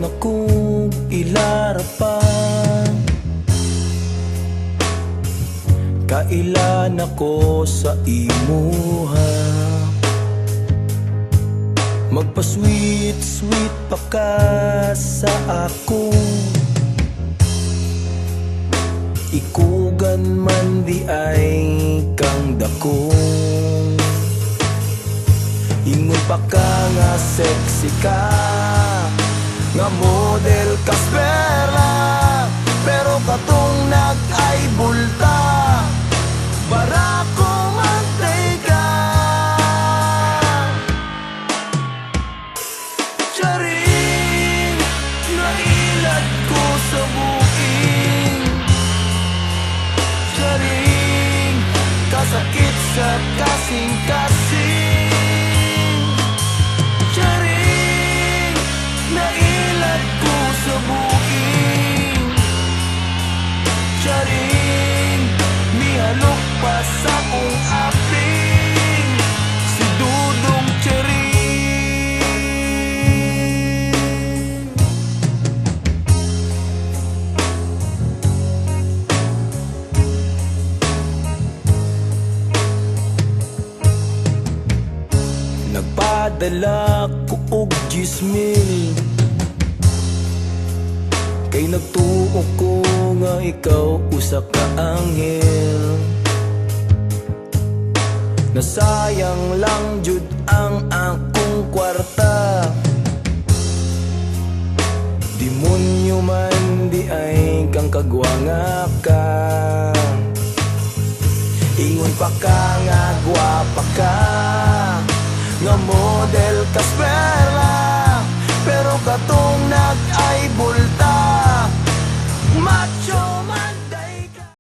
na kong ilarapan. Kailan ako sa imuha, magpa-sweet-sweet pa ka sa ako. Ikugan man di ay kang dakong, ingon pa ka nga sexy ka, nga model ka perla. Pero katong nag-ay bulta, para ko mantay-ka. Charing, nailat ko sa buking. Charing, kasakit sa kasing-kasing. Charing, nailat ko sa buking. Charing, mihalok pa sa kong aping. Si Dudong Charing. Nagpadala ko og 10,000, kay nagtuo ko nga ikaw usa ka anghel. Nasayang lang jud ang akong kwarta, demonyo man di ay kang kagwanga ka. Ingon pa ka nga gwapa ka, nga model ka